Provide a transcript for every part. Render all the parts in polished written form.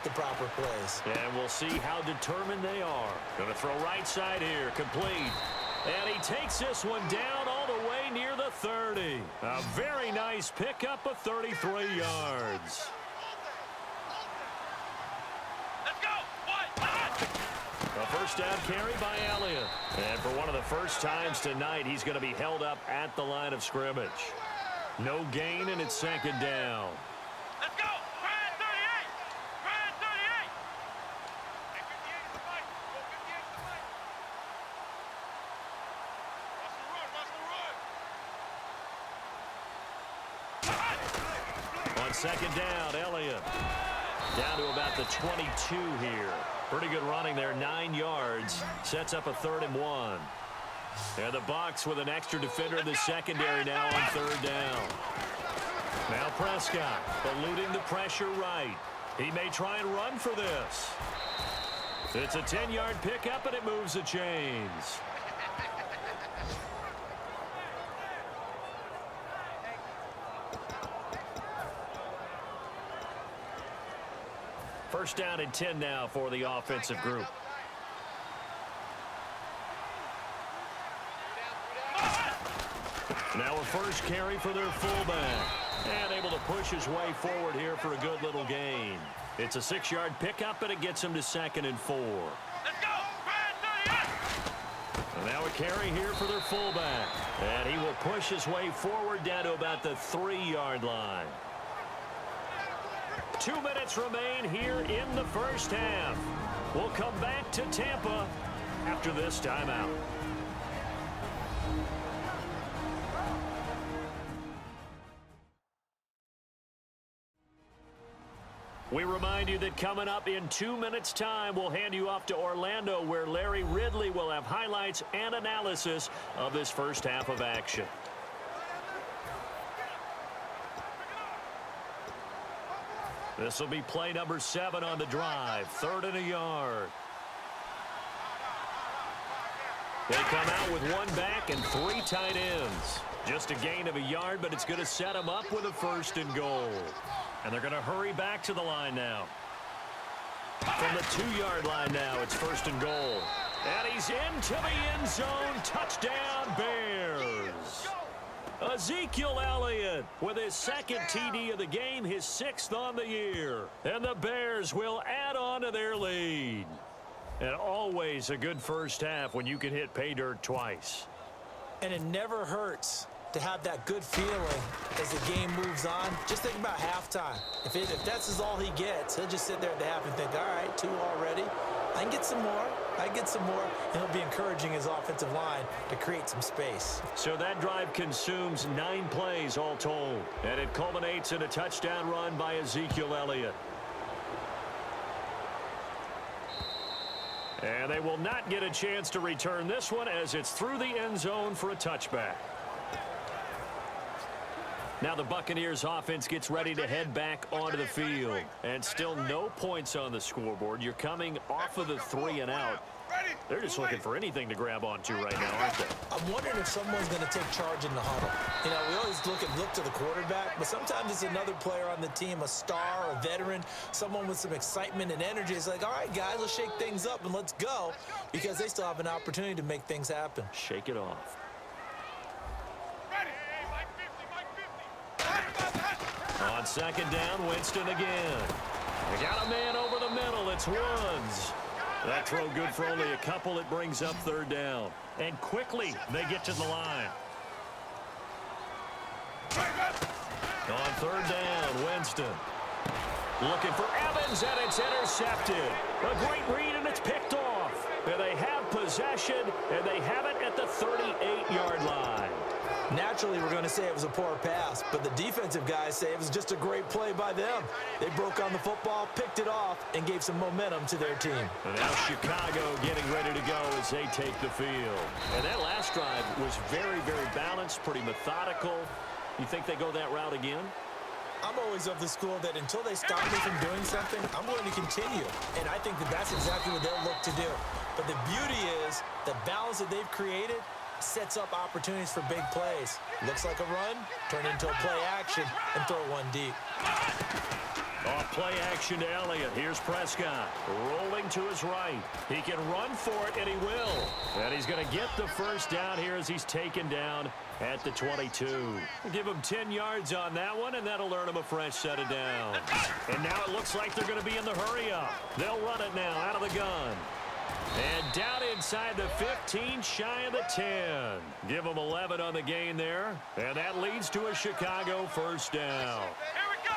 the proper plays. And we'll see how determined they are. Going to throw right side here, complete. And he takes this one down all the way near the 30. A very nice pickup of 33 yards. Let's go. A first down carry by Elliott. And for one of the first times tonight, he's going to be held up at the line of scrimmage. No gain, and it's second down. Let's go. Ryan 38. Ryan 38. Hey, 58 to the mic. Go 58 to the mic. Russell run. Russell run. On second down, Elliott. Down to about the 22 here. Pretty good running there, 9 yards. Sets up a 3rd and 1. And the Bucs with an extra defender in the secondary now on 3rd down. Now Prescott eluding the pressure right. He may try and run for this. It's a 10-yard pickup, and it moves the chains. First down and 10 now for the offensive group. Now a first carry for their fullback. And able to push his way forward here for a good little gain. It's a 6-yard pickup, and it gets him to 2nd and 4. Let's go. Ryan 38. And now a carry here for their fullback. And he will push his way forward down to about the 3-yard line. 2 minutes remain here in the first half. We'll come back to Tampa after this timeout. We remind you that coming up in 2 minutes' time, we'll hand you off to Orlando, where Larry Ridley will have highlights and analysis of this first half of action. This will be play number 7 on the drive. 3rd and a yard. They come out with 1 back and 3 tight ends. Just a gain of a yard, but it's going to set them up with a 1st and goal. And they're going to hurry back to the line now. From the 2-yard line now, it's 1st and goal. And he's into the end zone. Touchdown, Bears. Ezekiel Elliott with his 2nd TD of the game, his 6th on the year. And the Bears will add on to their lead. And always a good first half when you can hit pay dirt twice. And it never hurts to have that good feeling as the game moves on. Just think about halftime. If that's all he gets, he'll just sit there at the half and think, all right, 2 already. I can get some more. I can get some more. And he'll be encouraging his offensive line to create some space. So that drive consumes 9 plays all told. And it culminates in a touchdown run by Ezekiel Elliott. And they will not get a chance to return this one as it's through the end zone for a touchback. Now the Buccaneers offense gets ready to head back onto the field. And still no points on the scoreboard. You're coming off of the 3 and out. They're just looking for anything to grab onto right now, aren't they? I'm wondering if someone's going to take charge in the huddle. You know, we always look to the quarterback, but sometimes it's another player on the team, a star, a veteran, someone with some excitement and energy. It's like, all right, guys, let's shake things up and let's go, because they still have an opportunity to make things happen. Shake it off. On second down, Winston again. They got a man over the middle. It's Woods. That throw good for only a couple. It brings up 3rd down. And quickly, they get to the line. On 3rd down, Winston. Looking for Evans, and it's intercepted. A great read, and it's picked off. And they have possession, and they have it at the 38-yard line. Naturally, we're going to say it was a poor pass, but the defensive guys say it was just a great play by them. They broke on the football, picked it off, and gave some momentum to their team. And now Chicago getting ready to go as they take the field. And that last drive was very, very balanced, pretty methodical. You think they go that route again? I'm always of the school that until they stop me from doing something, I'm going to continue. And I think that that's exactly what they'll look to do. But the beauty is the balance that they've created sets up opportunities for big plays. Looks like a run, turn into a play action, and throw one deep. Off play action to Elliott. Here's Prescott rolling to his right. He can run for it, and he will. And he's going to get the first down here as he's taken down at the 22. We'll give him 10 yards on that one, and that'll earn him a fresh set of downs. And now it looks like they're going to be in the hurry-up. They'll run it now out of the gun. And down inside the 15, shy of the 10. Give them 11 on the gain there. And that leads to a Chicago first down. Here we go.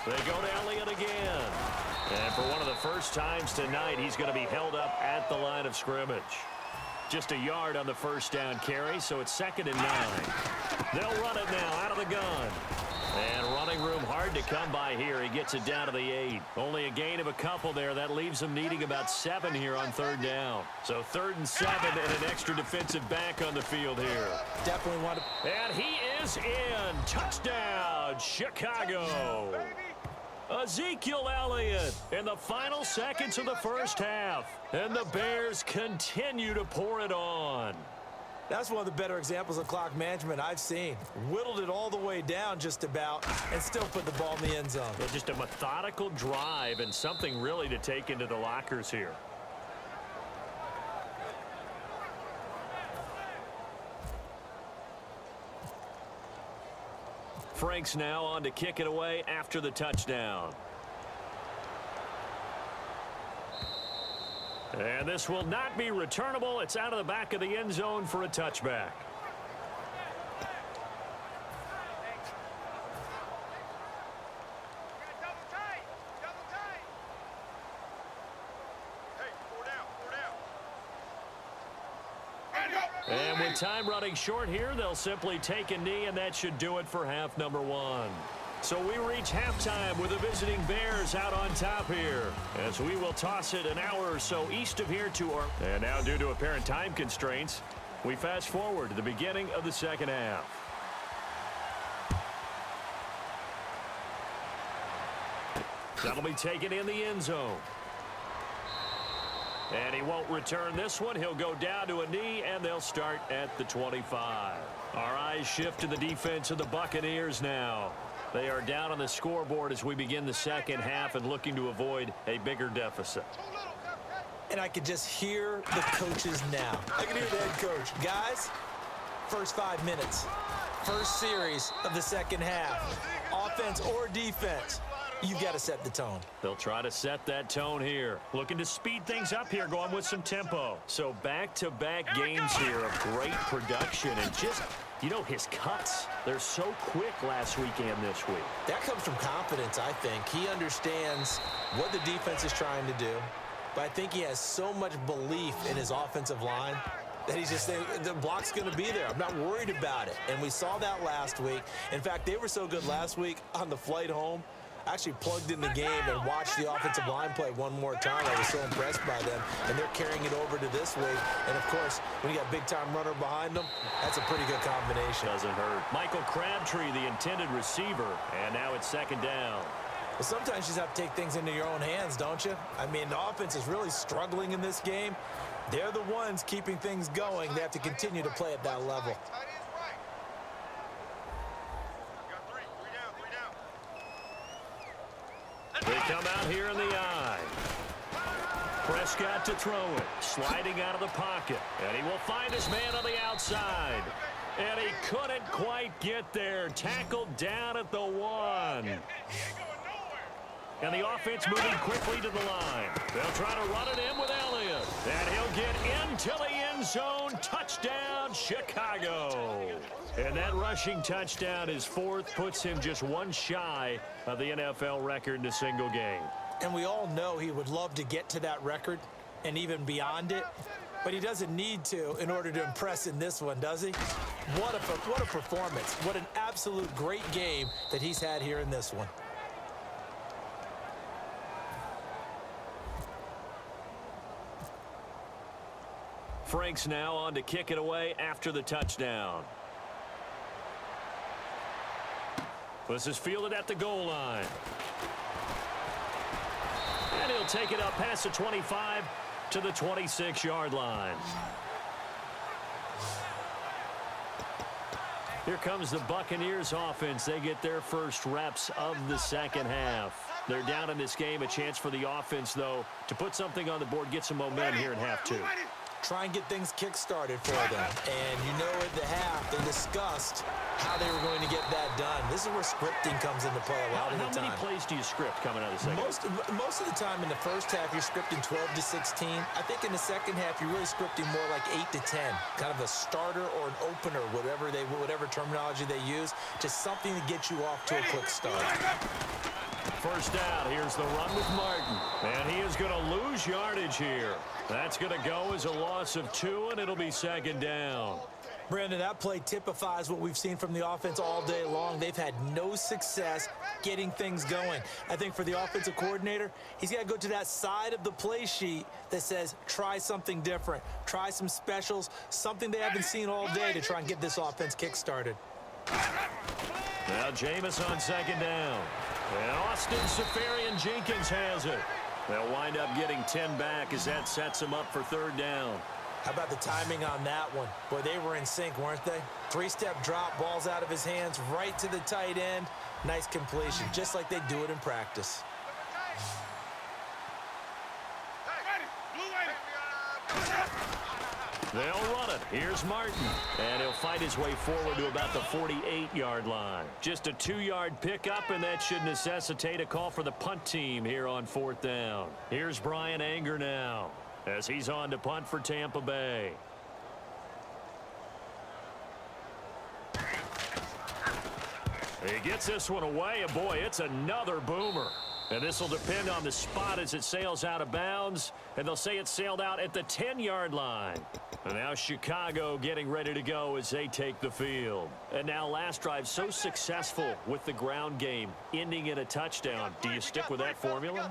They go to Elliott again. And for one of the first times tonight, he's going to be held up at the line of scrimmage. Just a yard on the first down carry, so it's 2nd and 9. They'll run it now out of the gun. And running room hard to come by here. He gets it down to the 8. Only a gain of a couple there. That leaves him needing about 7 here on 3rd down. So 3rd and 7 and an extra defensive back on the field here. Definitely want to. And he is in. Touchdown, Chicago. Ezekiel Elliott in the final seconds of the first half. And the Bears continue to pour it on. That's one of the better examples of clock management I've seen. Whittled it all the way down just about and still put the ball in the end zone. Well, just a methodical drive and something really to take into the lockers here. Franks now on to kick it away after the touchdown. And this will not be returnable. It's out of the back of the end zone for a touchback. And with time running short here, they'll simply take a knee, and that should do it for half number 1. So we reach halftime with the visiting Bears out on top here, as we will toss it an hour or so east of here to our... And now, due to apparent time constraints, we fast forward to the beginning of the second half. That'll be taken in the end zone. And he won't return this one. He'll go down to a knee, and they'll start at the 25. Our eyes shift to the defense of the Buccaneers now. They are down on the scoreboard as we begin the second half and looking to avoid a bigger deficit. And I can just hear the coaches now. I can hear the head coach. Guys, first 5 minutes, first series of the second half, offense or defense, you got to set the tone. They'll try to set that tone here. Looking to speed things up here, going with some tempo. So back-to-back games here of great production and just... You know, his cuts, they're so quick last week and this week. That comes from confidence, I think. He understands what the defense is trying to do, but I think he has so much belief in his offensive line that he's just saying, the block's going to be there. I'm not worried about it. And we saw that last week. In fact, they were so good last week on the flight home. I actually plugged in the game and watched the offensive line play one more time. I was so impressed by them, and they're carrying it over to this week. And, of course, when you got a big-time runner behind them, that's a pretty good combination. Doesn't hurt. Michael Crabtree, the intended receiver, and now it's 2nd down. Well, sometimes you just have to take things into your own hands, don't you? I mean, the offense is really struggling in this game. They're the ones keeping things going. They have to continue to play at that level. They come out here in the eye. Prescott to throw it. Sliding out of the pocket. And he will find his man on the outside. And he couldn't quite get there. Tackled down at the 1. And the offense moving quickly to the line. They'll try to run it in with Elliott. And he'll get into the end zone. Touchdown, Chicago. And that rushing touchdown, his 4th, puts him just 1 shy of the NFL record in a single game. And we all know he would love to get to that record and even beyond it. But he doesn't need to in order to impress in this one, does he? What a performance. What an absolute great game that he's had here in this one. Franks now on to kick it away after the touchdown. This is fielded at the goal line. And he'll take it up past the 25 to the 26-yard line. Here comes the Buccaneers offense. They get their first reps of the second half. They're down in this game. A chance for the offense, though, to put something on the board, get some momentum here in half two. Try and get things kick-started for them. And you know at the half, they discussed how they were going to get that done. This is where scripting comes into play a lot of the time. How many plays do you script coming out of the second? Most of the time in the first half, you're scripting 12 to 16. I think in the second half, you're really scripting more like 8 to 10. Kind of a starter or an opener, whatever terminology they use. Just something to get you off to a quick start. First down, here's the run with Martin. And he is going to lose yardage here. That's going to go as a loss of 2, and it'll be second down. Brandon, that play typifies what we've seen from the offense all day long. They've had no success getting things going. I think for the offensive coordinator, he's got to go to that side of the play sheet that says, try something different. Try some specials, something they haven't seen all day to try and get this offense kick-started. Now Jameis on second down. And Austin Seferian-Jenkins has it. They'll wind up getting 10 back as that sets them up for third down. How about the timing on that one? Boy, they were in sync, weren't they? 3-step drop, balls out of his hands, right to the tight end. Nice completion, just like they do it in practice. They'll run it. Here's Martin. And he'll fight his way forward to about the 48-yard line. Just a 2-yard pickup, and that should necessitate a call for the punt team here on fourth down. Here's Brian Anger now as he's on to punt for Tampa Bay. He gets this one away, and boy, it's another boomer. And this will depend on the spot as it sails out of bounds. And they'll say it sailed out at the 10-yard line. And now Chicago getting ready to go as they take the field. And now last drive so successful with the ground game, ending in a touchdown. Do you stick with that formula?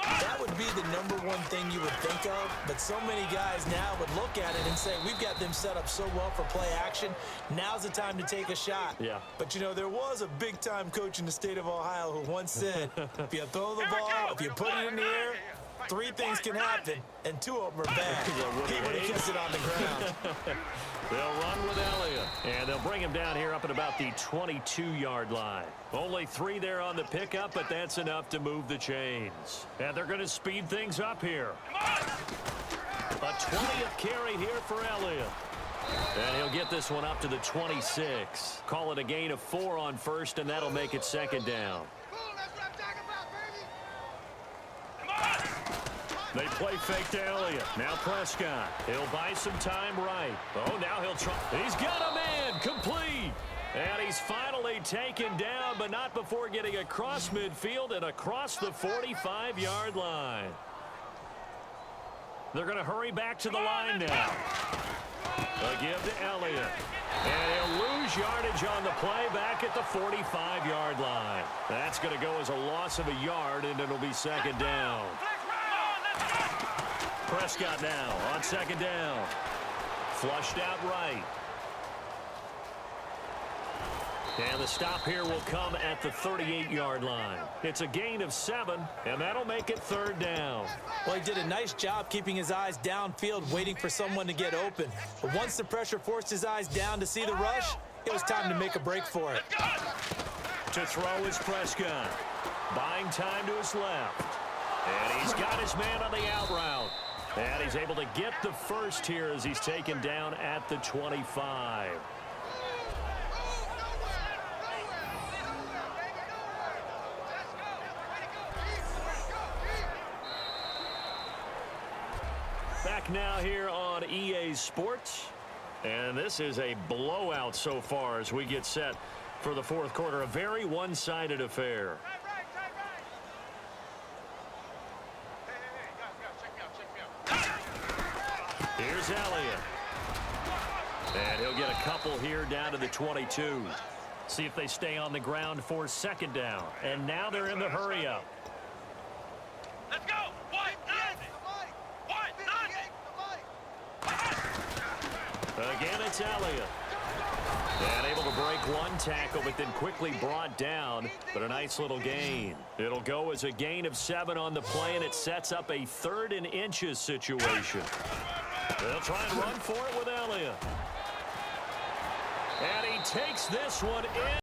That would be the #1 thing you would think of, but so many guys now would look at it and say, we've got them set up so well for play action. Now's the time to take a shot. Yeah. But, you know, there was a big-time coach in the state of Ohio who once said, if you throw the ball, if you put it in the air, 3 things can happen, and 2 of them are bad. He would have kissed it on the ground. They'll run with Elliott, and they'll bring him down here up at about the 22-yard line. Only 3 there on the pickup, but that's enough to move the chains. And they're going to speed things up here. A 20th carry here for Elliott. And he'll get this one up to the 26. Call it a gain of 4 on first, and that'll make it second down. They play fake to Elliott. Now Prescott. He'll buy some time right. Oh, now he'll try. He's got a man complete. And he's finally taken down, but not before getting across midfield and across the 45-yard line. They're going to hurry back to the line now. A give to Elliott. And he'll lose yardage on the play back at the 45-yard line. That's going to go as a loss of a yard, and it'll be second down. Prescott now on second down. Flushed out right. And the stop here will come at the 38-yard line. It's a gain of 7, and that'll make it third down. Well, he did a nice job keeping his eyes downfield, waiting for someone to get open. But once the pressure forced his eyes down to see the rush, it was time to make a break for it. To throw is Prescott. Buying time to his left. And he's got his man on the out route. And he's able to get the first here as he's taken down at the 25. Back now here on EA Sports. And this is a blowout so far as we get set for the fourth quarter. A very one-sided affair. Here's Elliott. And he'll get a couple here down to the 22. See if they stay on the ground for second down. And now they're in the hurry-up. Let's go! Again, it's Elliott. And able to break one tackle, but then quickly brought down. But a nice little gain. It'll go as a gain of 7 on the play, and it sets up a 3rd and inches situation. They'll try and run for it with Elliott. And he takes this one in.